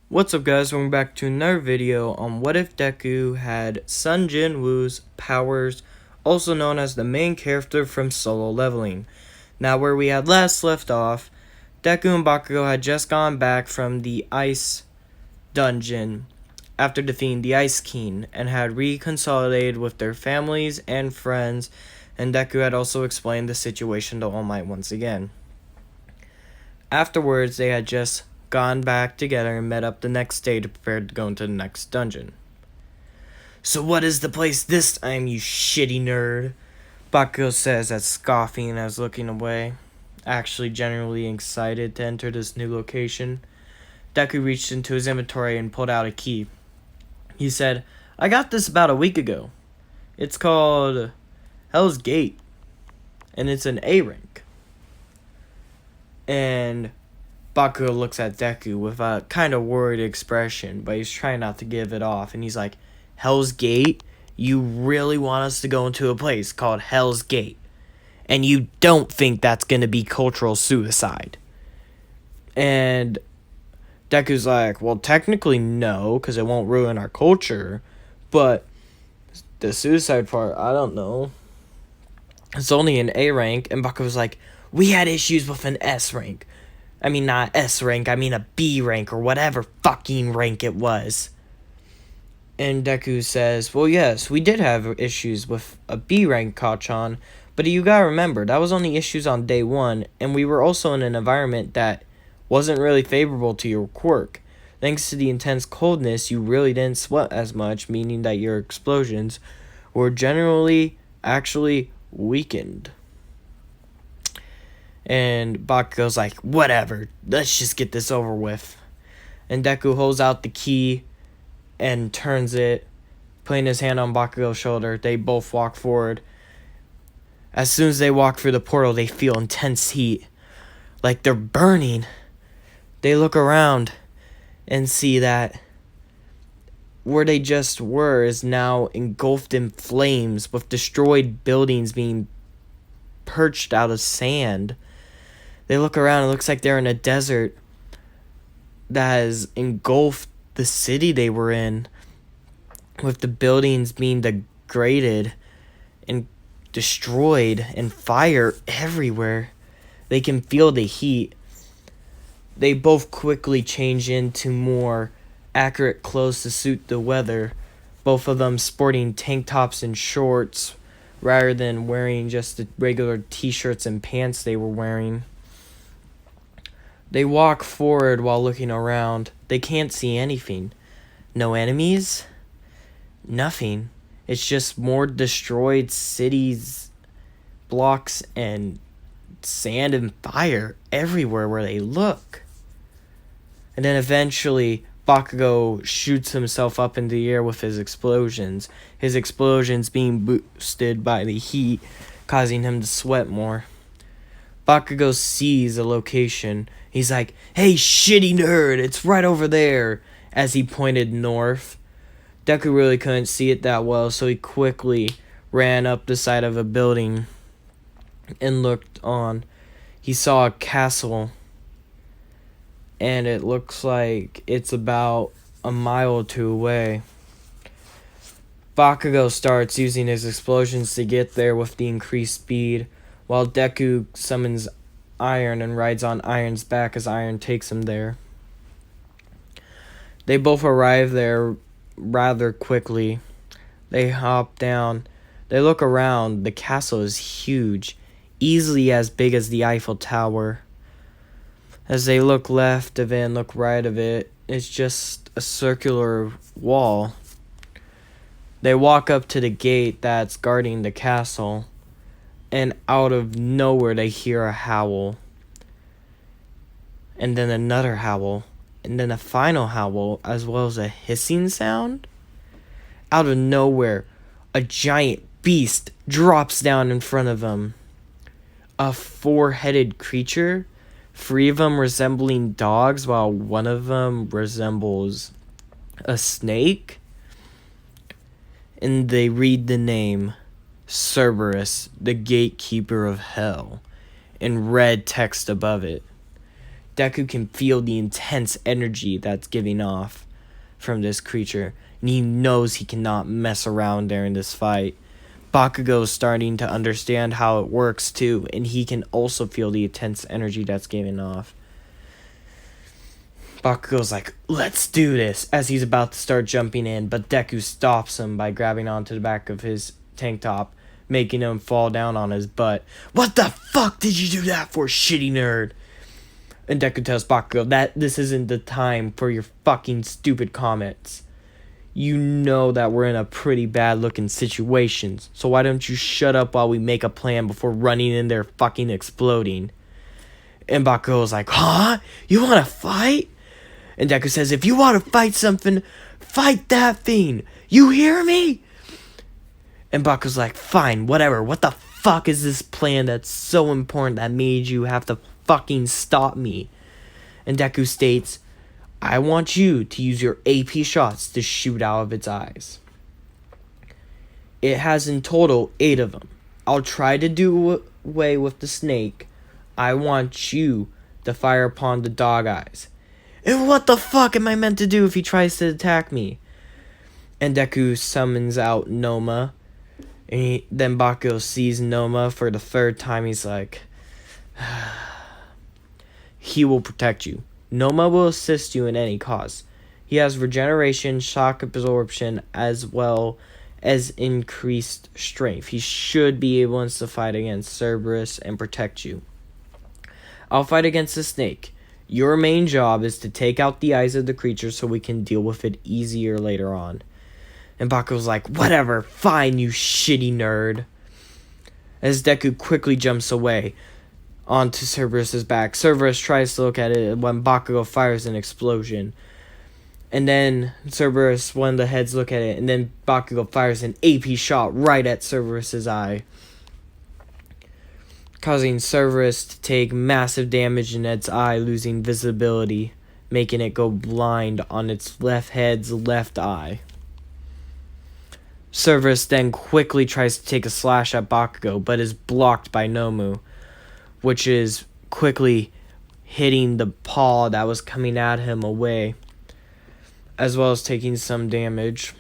What's up guys, welcome back to another video on what if Deku had Sun Jin-woo's powers, also known as the main character from Solo Leveling. Now where we had last left off, Deku and Bakugo had just gone back from the ice dungeon after defeating the Ice King and had reconsolidated with their families and friends, and Deku had also explained the situation to All Might once again. Afterwards, they had just gone back together and met up the next day to prepare to go into the next dungeon. "So what is the place this time, you shitty nerd?" Bakugo says as scoffing as looking away, actually genuinely excited to enter this new location. Deku reached into his inventory and pulled out a key. He said, "I got this about a week ago. It's called Hell's Gate, and it's an A rank." And Bakugo looks at Deku with a kind of worried expression, but he's trying not to give it off. And he's like, "Hell's Gate? You really want us to go into a place called Hell's Gate? And you don't think that's going to be cultural suicide?" And Deku's like, "Well, technically no, because it won't ruin our culture. But the suicide part, I don't know. It's only an A rank." And Bakugo's like, "We had issues with an S rank. I mean, not S rank, I mean a B rank or whatever fucking rank it was." And Deku says, "Well, yes, we did have issues with a B rank Kachan, but you gotta remember, that was only issues on day one, and we were also in an environment that wasn't really favorable to your quirk. Thanks to the intense coldness, you really didn't sweat as much, meaning that your explosions were generally actually weakened." And Bakugo's like, "Whatever, let's just get this over with." And Deku holds out the key and turns it, putting his hand on Bakugo's shoulder. They both walk forward. As soon as they walk through the portal, they feel intense heat, like they're burning. They look around and see that where they just were is now engulfed in flames, with destroyed buildings being perched out of sand. They look around, it looks like they're in a desert that has engulfed the city they were in, with the buildings being degraded and destroyed and fire everywhere. They can feel the heat. They both quickly change into more accurate clothes to suit the weather, both of them sporting tank tops and shorts rather than wearing just the regular t-shirts and pants they were wearing. They walk forward while looking around. They can't see anything. No enemies. Nothing. It's just more destroyed cities, blocks, and sand and fire everywhere where they look. And then eventually, Bakugo shoots himself up in the air with his explosions. His explosions being boosted by the heat, causing him to sweat more. Bakugo sees a location. He's like, "Hey, shitty nerd, it's right over there," as he pointed north. Deku really couldn't see it that well, so he quickly ran up the side of a building and looked on. He saw a castle, and it looks like it's about a mile or two away. Bakugo starts using his explosions to get there with the increased speed, while Deku summons Iron and rides on Iron's back as Iron takes him there. They both arrive there rather quickly. They hop down. They look around. The castle is huge, easily as big as the Eiffel Tower. As they look left of it and look right of it, it's just a circular wall. They walk up to the gate that's guarding the castle, and out of nowhere they hear a howl. And then another howl. And then a final howl, as well as a hissing sound. Out of nowhere, a giant beast drops down in front of them. A four-headed creature, three of them resembling dogs, while one of them resembles a snake. And they read the name Cerberus, the gatekeeper of hell, in red text above it. Deku can feel the intense energy that's giving off from this creature, and he knows he cannot mess around during this fight. Bakugo's starting to understand how it works too, and he can also feel the intense energy that's giving off. Bakugo's like, let's do this, as he's about to start jumping in, but Deku stops him by grabbing onto the back of his tank top, making him fall down on his butt. What the fuck did you do that for, shitty nerd? And Deku tells Bakugo that this isn't the time for your fucking stupid comments. You know that we're in a pretty bad looking situation, so why don't you shut up while we make a plan before running in there fucking exploding? And Bakugo's like, huh? You wanna fight? And Deku says, if you wanna fight something, fight that thing. You hear me? And Bakugo's like, fine, whatever. What the fuck is this plan that's so important that made you have to fucking stop me? And Deku states, I want you to use your AP shots to shoot out of its eyes. It has in total 8 of them. I'll try to do away with the snake. I want you to fire upon the dog eyes. And what the fuck am I meant to do if he tries to attack me? And Deku summons out Noma. And then Bakugo sees Noma for the 3rd time. He's like, he will protect you. Noma will assist you in any cause. He has regeneration, shock absorption, as well as increased strength. He should be able to fight against Cerberus and protect you. I'll fight against the snake. Your main job is to take out the eyes of the creature so we can deal with it easier later on. And Bakugo's like, whatever, fine, you shitty nerd. As Deku quickly jumps away onto Cerberus' back, Cerberus tries to look at it when Bakugo fires an explosion. And then Cerberus, one of the heads, look at it, and then Bakugo fires an AP shot right at Cerberus' eye, causing Cerberus to take massive damage in its eye, losing visibility, making it go blind on its left head's left eye. Cerberus then quickly tries to take a slash at Bakugo, but is blocked by Nomu, which is quickly hitting the paw that was coming at him away, as well as taking some damage.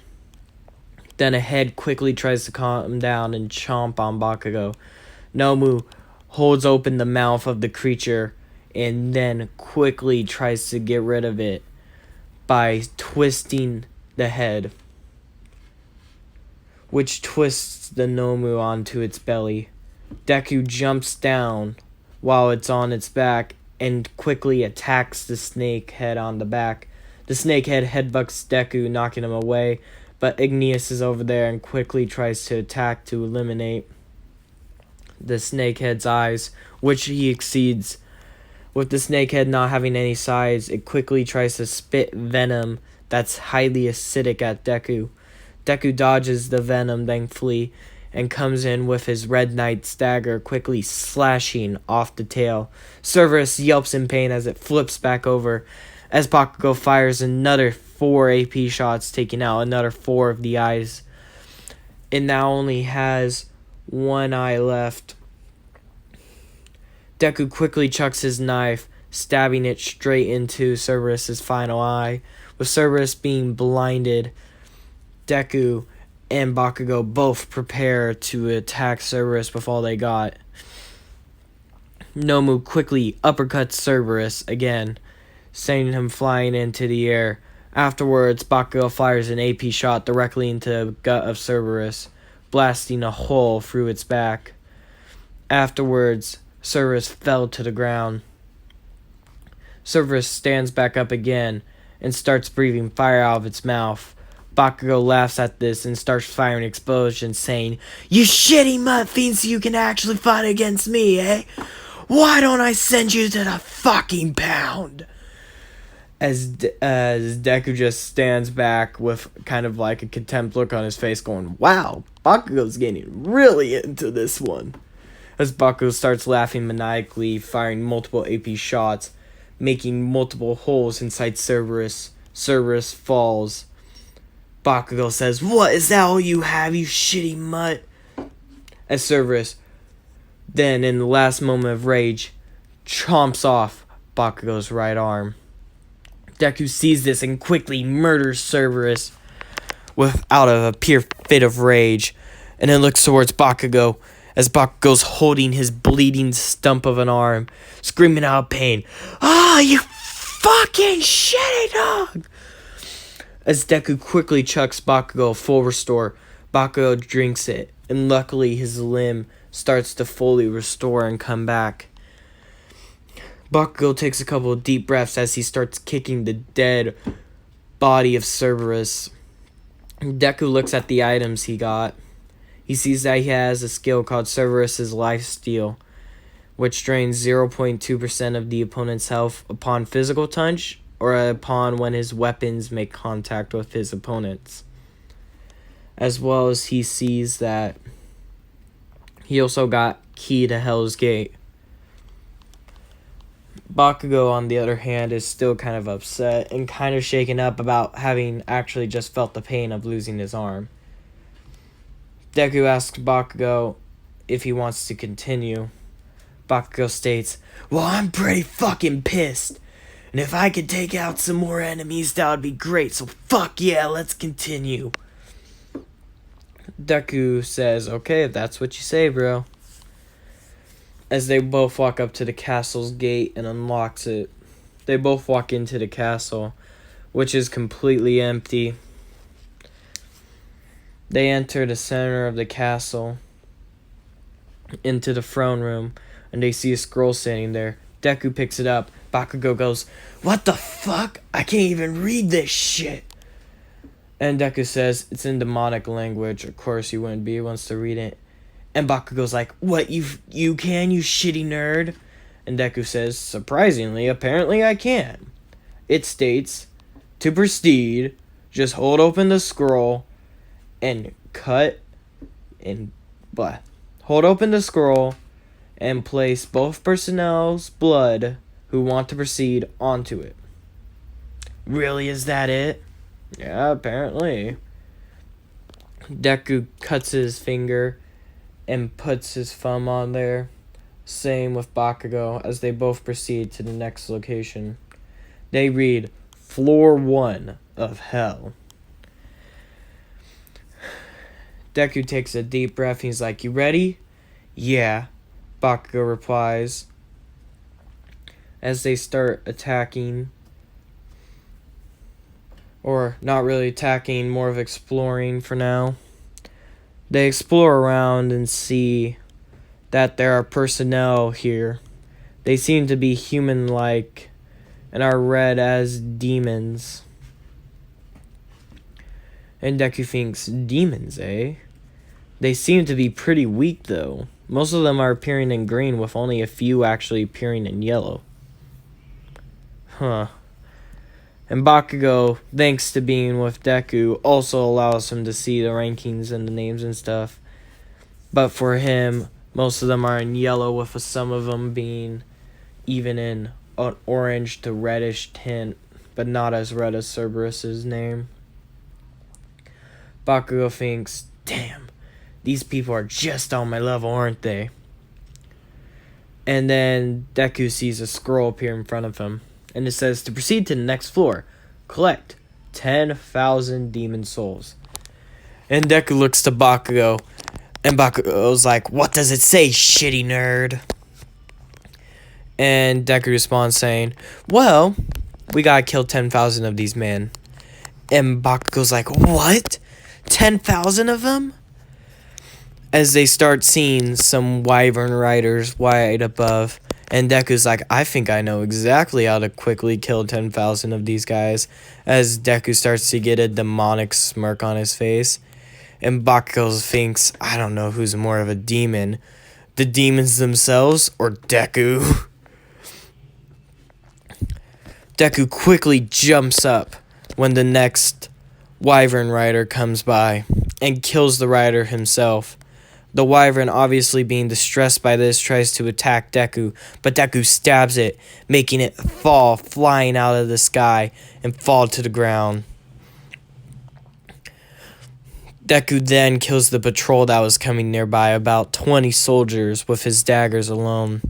Then a head quickly tries to calm down and chomp on Bakugo. Nomu holds open the mouth of the creature and then quickly tries to get rid of it by twisting the head, which twists the Nomu onto its belly. Deku jumps down while it's on its back and quickly attacks the snake head on the back. The snake head headbutts Deku, knocking him away, but Igneous is over there and quickly tries to attack to eliminate the snake head's eyes, which he exceeds. With the snake head not having any sides, it quickly tries to spit venom that's highly acidic at Deku. Deku dodges the venom, thankfully, and comes in with his Red Knight's dagger, quickly slashing off the tail. Cerberus yelps in pain as it flips back over, as Bakugo fires another 4 AP shots, taking out another 4 of the eyes. It now only has 1 eye left. Deku quickly chucks his knife, stabbing it straight into Cerberus' final eye. With Cerberus being blinded, Deku and Bakugo both prepare to attack Cerberus with all they got. Nomu quickly uppercuts Cerberus again, sending him flying into the air. Afterwards, Bakugo fires an AP shot directly into the gut of Cerberus, blasting a hole through its back. Afterwards, Cerberus fell to the ground. Cerberus stands back up again and starts breathing fire out of its mouth. Bakugo laughs at this and starts firing explosions, saying, "You shitty mutt thinks you can actually fight against me, eh? Why don't I send you to the fucking pound?" As Deku just stands back with kind of like a contempt look on his face, going, "Wow, Bakugo's getting really into this one." As Bakugo starts laughing maniacally, firing multiple AP shots, making multiple holes inside Cerberus. Cerberus falls. Bakugo says, "What, is that all you have, you shitty mutt?" As Cerberus, then in the last moment of rage, chomps off Bakugo's right arm. Deku sees this and quickly murders Cerberus out of a pure fit of rage, and then looks towards Bakugo as Bakugo's holding his bleeding stump of an arm, screaming out of pain, "Ah, you fucking shitty dog!" As Deku quickly chucks Bakugo a full restore, Bakugo drinks it, and luckily his limb starts to fully restore and come back. Bakugo takes a couple of deep breaths as he starts kicking the dead body of Cerberus. Deku looks at the items he got. He sees that he has a skill called Cerberus's Lifesteal, which drains 0.2% of the opponent's health upon physical touch or upon when his weapons make contact with his opponents. As well as he sees that he also got Key to Hell's Gate. Bakugo, on the other hand, is still kind of upset and kind of shaken up about having actually just felt the pain of losing his arm. Deku asks Bakugo if he wants to continue. Bakugo states, "Well, I'm pretty fucking pissed. And if I could take out some more enemies, that would be great. So fuck yeah, let's continue." Deku says, "Okay, if that's what you say, bro." As they both walk up to the castle's gate and unlocks it. They both walk into the castle, which is completely empty. They enter the center of the castle into the throne room, and they see a scroll sitting there. Deku picks it up. Bakugo goes, "What the fuck? I can't even read this shit." And Deku says, "It's in demonic language. Of course you wouldn't be. He wants to read it." And Bakugo's like, "What, you can, you shitty nerd?" And Deku says, "Surprisingly, apparently I can." It states, "To proceed, just hold open the scroll and hold open the scroll and place both personnel's blood who want to proceed onto it." Really, is that it? Yeah, apparently. Deku cuts his finger and puts his thumb on there. Same with Bakugo as they both proceed to the next location. They read, "Floor 1 of Hell." Deku takes a deep breath and he's like, "You ready?" "Yeah," Bakugo replies. As they start attacking, or not really attacking, more of exploring for now. They explore around and see that there are personnel here. They seem to be human-like and are read as demons. And Deku thinks, demons, eh? They seem to be pretty weak, though. Most of them are appearing in green, with only a few actually appearing in yellow. Huh. And Bakugo, thanks to being with Deku, also allows him to see the rankings and the names and stuff. But for him, most of them are in yellow, with some of them being even in an orange to reddish tint, but not as red as Cerberus's name. Bakugo thinks, damn, these people are just on my level, aren't they? And then Deku sees a scroll appear in front of him. And it says, to proceed to the next floor, collect 10,000 demon souls. And Deku looks to Bakugo. And Bakugo's like, what does it say, shitty nerd? And Deku responds saying, well, we gotta kill 10,000 of these men. And Bakugo's like, what? 10,000 of them? As they start seeing some wyvern riders wide above. And Deku's like, I think I know exactly how to quickly kill 10,000 of these guys. As Deku starts to get a demonic smirk on his face. And Bakugo thinks, I don't know who's more of a demon. The demons themselves or Deku? Deku quickly jumps up when the next wyvern rider comes by. And kills the rider himself. The wyvern, obviously being distressed by this, tries to attack Deku, but Deku stabs it, making it fall, flying out of the sky, and fall to the ground. Deku then kills the patrol that was coming nearby, about 20 soldiers, with his daggers alone.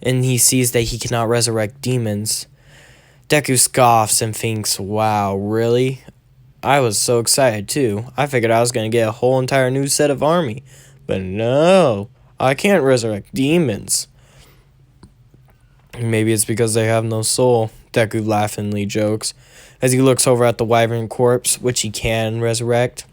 and he sees that he cannot resurrect demons. Deku scoffs and thinks, wow, really? I was so excited too. I figured I was going to get a whole entire new set of army. But no, I can't resurrect demons. Maybe it's because they have no soul, Deku laughingly jokes, as he looks over at the wyvern corpse, which he can resurrect.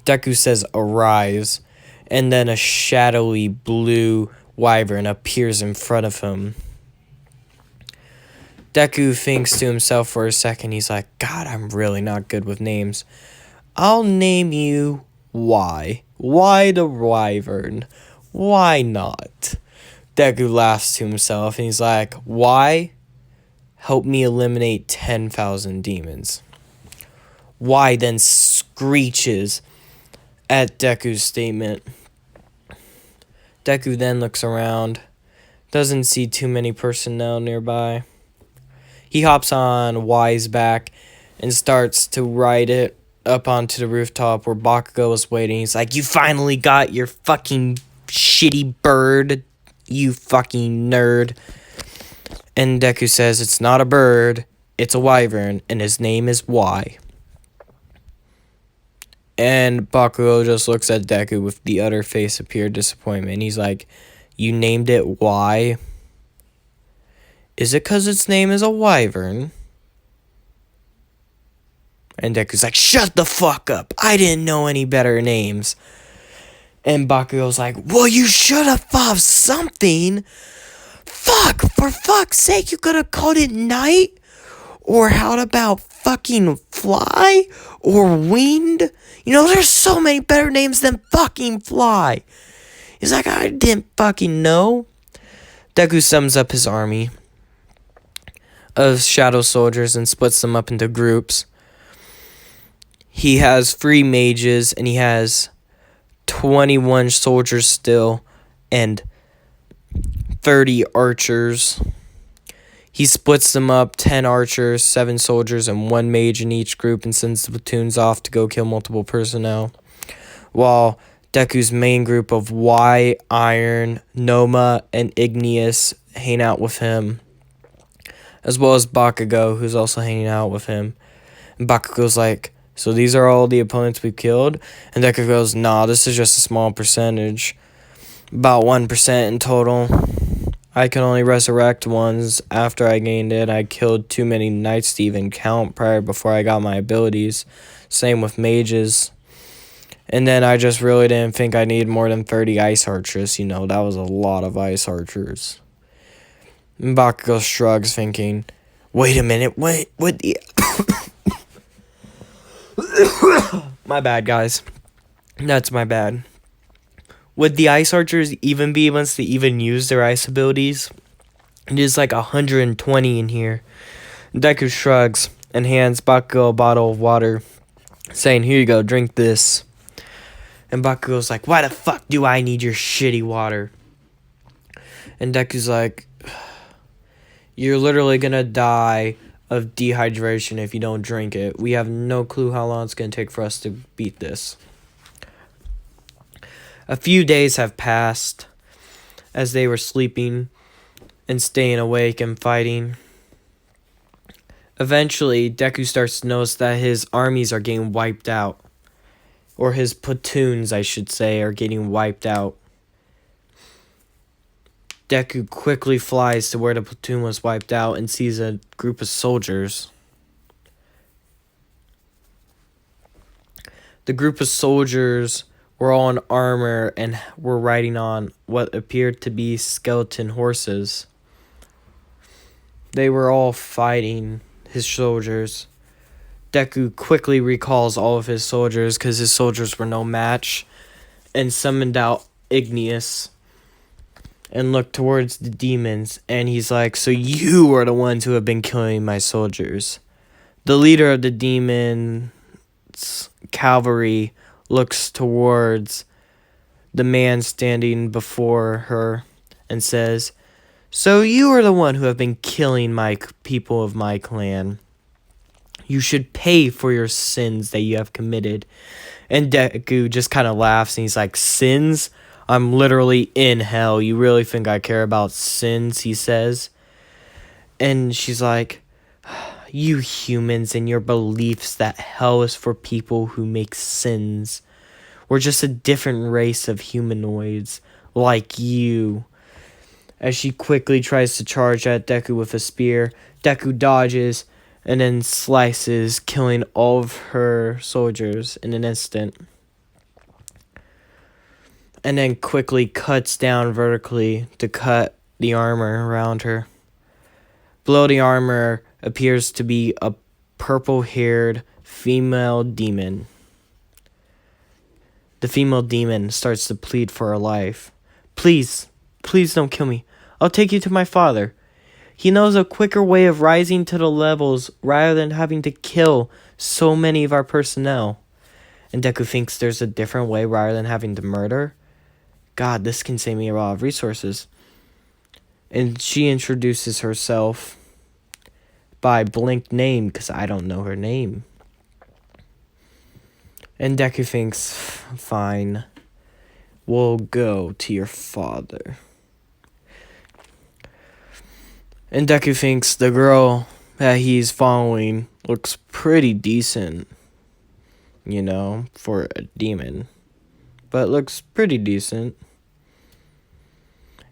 Deku says, arise, and then a shadowy blue wyvern appears in front of him. Deku thinks to himself for a second. He's like, God, I'm really not good with names. I'll name you Y. Y the wyvern. Why not? Deku laughs to himself and he's like, Y, help me eliminate 10,000 demons. Y then screeches at Deku's statement. Deku then looks around, doesn't see too many personnel nearby. He hops on Y's back and starts to ride it up onto the rooftop where Bakugo is waiting. He's like, you finally got your fucking shitty bird, you fucking nerd. And Deku says, it's not a bird, it's a wyvern, and his name is Y. And Bakugo just looks at Deku with the utter face of pure disappointment. He's like, you named it Y? Is it because its name is a wyvern? And Deku's like, shut the fuck up. I didn't know any better names. And Bakugo's like, well, you should have thought of something. Fuck, for fuck's sake, you could have called it night? Or how about fucking fly? Or wind? You know, there's so many better names than fucking fly. He's like, I didn't fucking know. Deku sums up his army of shadow soldiers and splits them up into groups. He has 3 mages and he has 21 soldiers still and 30 archers. He splits them up, 10 archers, 7 soldiers, and 1 mage in each group and sends the platoons off to go kill multiple personnel. While Deku's main group of Y, Iron, Noma, and Igneous hang out with him, as well as Bakugo, who's also hanging out with him. And Bakugo's like, so these are all the opponents we've killed? And Deku goes, nah, this is just a small percentage. About 1% in total. I can only resurrect ones after I gained it. I killed too many knights to even count before I got my abilities. Same with mages. And then I just really didn't think I needed more than 30 ice archers. You know, that was a lot of ice archers. And Bakugo shrugs, thinking, wait a minute, what the... My bad, guys. That's my bad. Would the ice archers even be able to even use their ice abilities? It is like 120 in here. Deku shrugs and hands Bakugo a bottle of water, saying, here you go, drink this. And Bakugo's like, why the fuck do I need your shitty water? And Deku's like, you're literally gonna die of dehydration if you don't drink it. We have no clue how long it's gonna take for us to beat this. A few days have passed as they were sleeping and staying awake and fighting. Eventually, Deku starts to notice that his armies are getting wiped out. Or his platoons, I should say, are getting wiped out. Deku quickly flies to where the platoon was wiped out and sees a group of soldiers. The group of soldiers were all in armor and were riding on what appeared to be skeleton horses. They were all fighting his soldiers. Deku quickly recalls all of his soldiers because his soldiers were no match and summoned out Igneous and looked towards the demons, and he's like, so you are the ones who have been killing my soldiers. The leader of the demons' cavalry looks towards the man standing before her and says, so you are the one who have been killing my people of my clan. You should pay for your sins that you have committed. And Deku just kind of laughs and he's like, sins? I'm literally in hell. You really think I care about sins, he says. And she's like, you humans and your beliefs that hell is for people who make sins. We're just a different race of humanoids, like you. As she quickly tries to charge at Deku with a spear, Deku dodges and then slices, killing all of her soldiers in an instant. And then quickly cuts down vertically to cut the armor around her. Below the armor appears to be a purple-haired female demon. The female demon starts to plead for her life. Please don't kill me. I'll take you to my father. He knows a quicker way of rising to the levels rather than having to kill so many of our personnel. And Deku thinks there's a different way rather than having to murder. God, this can save me a lot of resources. And she introduces herself by blank name because I don't know her name. And Deku thinks, fine, we'll go to your father. And Deku thinks the girl that he's following looks pretty decent, you know, for a demon. But looks pretty decent.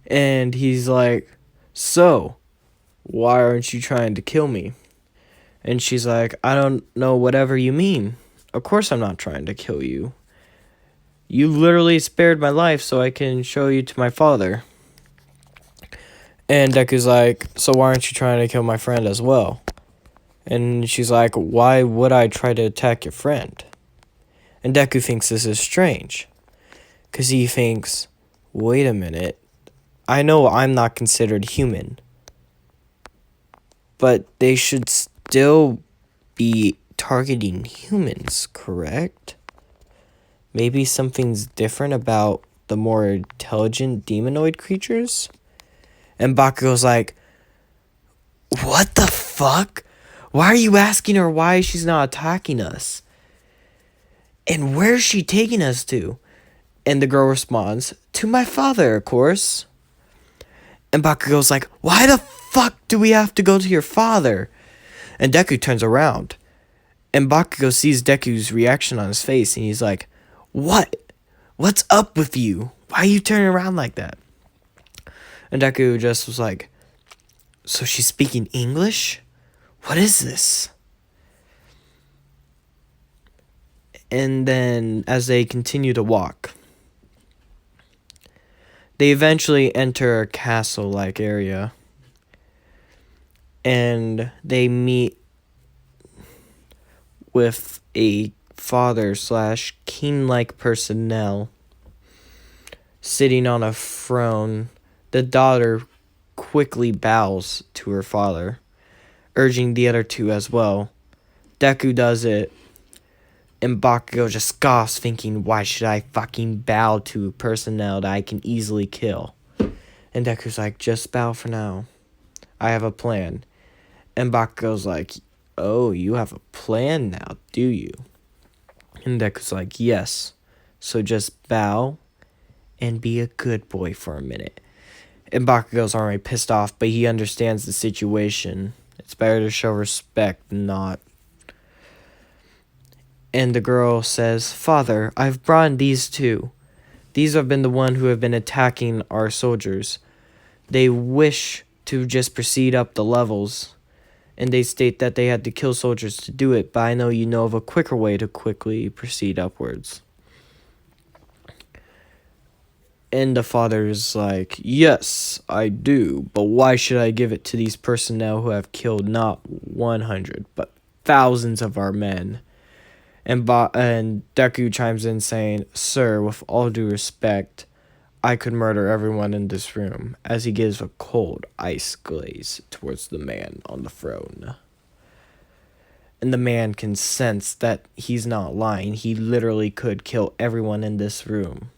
And he's like, so, why aren't you trying to kill me? And she's like, I don't know whatever you mean. Of course I'm not trying to kill you. You literally spared my life so I can show you to my father. And Deku's like, so why aren't you trying to kill my friend as well? And she's like, why would I try to attack your friend? And Deku thinks this is strange. Because he thinks, wait a minute. I know I'm not considered human. But they should still be targeting humans, correct? Maybe something's different about the more intelligent demonoid creatures? And Bakugo's like, what the fuck? Why are you asking her why she's not attacking us? And where's she taking us to? And the girl responds, to my father, of course. And Bakugo's like, why the fuck do we have to go to your father? And Deku turns around. And Bakugo sees Deku's reaction on his face. And he's like, what? What's up with you? Why are you turning around like that? And Deku just was like, so she's speaking English? What is this? And then as they continue to walk, they eventually enter a castle-like area. And they meet with a father/king-like personnel sitting on a throne. The daughter quickly bows to her father, urging the other two as well. Deku does it, and Bakugo just scoffs, thinking, why should I fucking bow to personnel that I can easily kill? And Deku's like, just bow for now. I have a plan. And Bakugo's like, oh, you have a plan now, do you? And Deku's like, yes. So just bow and be a good boy for a minute. And Bakugo's already pissed off, but he understands the situation. It's better to show respect than not. And the girl says, Father, I've brought in these two. These have been the one who have been attacking our soldiers. They wish to just proceed up the levels. And they state that they had to kill soldiers to do it, but I know you know of a quicker way to quickly proceed upwards. And the father is like, yes, I do, but why should I give it to these personnel who have killed not 100, but thousands of our men? And Deku chimes in saying, sir, with all due respect, I could murder everyone in this room, as he gives a cold ice glaze towards the man on the throne. And the man can sense that he's not lying. He literally could kill everyone in this room.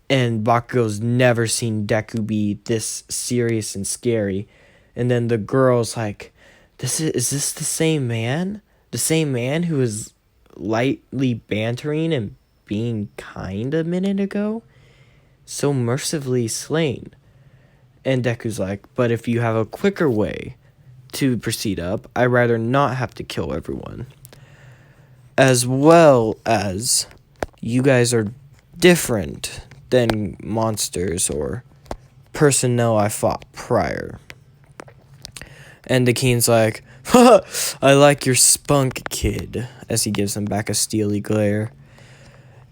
And Bakugo's never seen Deku be this serious and scary. And then the girl's like, is this the same man? The same man who was lightly bantering and being kind a minute ago? so mercifully slain. And Deku's like, but if you have a quicker way to proceed up, I'd rather not have to kill everyone. As well as you guys are different than monsters or personnel I fought prior. And the king's like, I like your spunk, kid, as he gives him back a steely glare.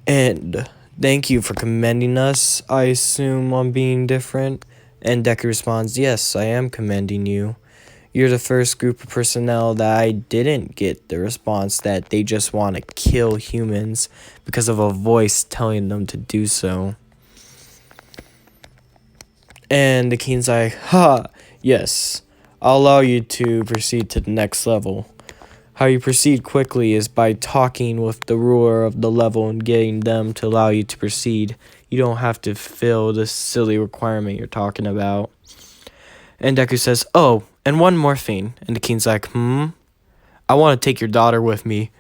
And thank you for commending us, I assume, on being different. And Deku responds, yes, I am commending you. You're the first group of personnel that I didn't get the response that they just want to kill humans because of a voice telling them to do so. And the king's like, yes, I'll allow you to proceed to the next level. How you proceed quickly is by talking with the ruler of the level and getting them to allow you to proceed. You don't have to fill this silly requirement you're talking about. And Deku says, oh, and one more thing. And the king's like, I want to take your daughter with me.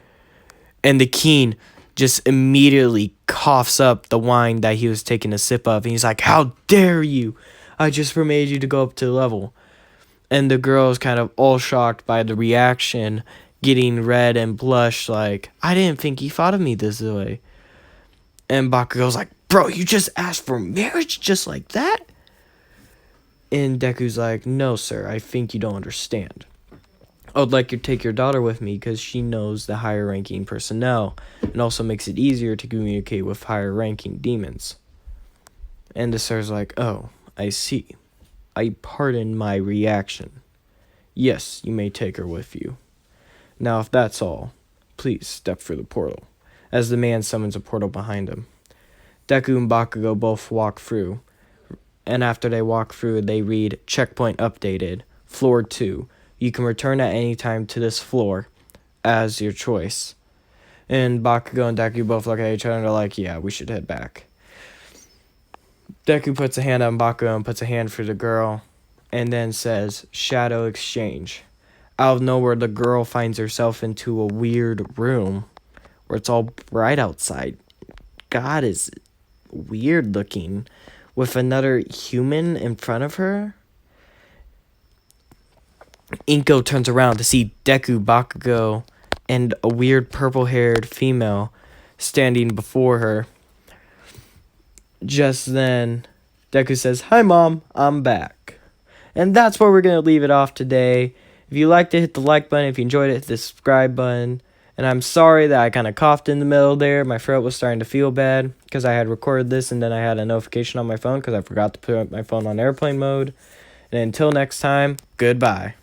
And the king just immediately coughs up the wine that he was taking a sip of. And he's like, how dare you? I just permitted you to go up to the level. And the girl is kind of all shocked by the reaction, getting red and blushed like, I didn't think he thought of me this way. And Bakugo's like, bro, you just asked for marriage just like that? And Deku's like, no, sir, I think you don't understand. I would like you to take your daughter with me because she knows the higher ranking personnel and also makes it easier to communicate with higher ranking demons. And the sir's like, oh, I see. I pardon my reaction. Yes, you may take her with you. Now, if that's all, please step through the portal, as the man summons a portal behind him. Deku and Bakugo both walk through, and after they walk through, they read, checkpoint updated, floor 2. You can return at any time to this floor, as your choice. And Bakugo and Deku both look at each other and they're like, yeah, we should head back. Deku puts a hand on Bakugo and puts a hand for the girl, and then says, shadow exchange. Out of nowhere, the girl finds herself into a weird room where it's all bright outside. God, is weird looking, with another human in front of her. Inko turns around to see Deku, Bakugo, and a weird purple-haired female standing before her. Just then, Deku says, hi, Mom, I'm back. And that's where we're going to leave it off today. If you liked it, hit the like button. If you enjoyed it, hit the subscribe button. And I'm sorry that I kind of coughed in the middle there. My throat was starting to feel bad because I had recorded this and then I had a notification on my phone because I forgot to put my phone on airplane mode. And until next time, goodbye.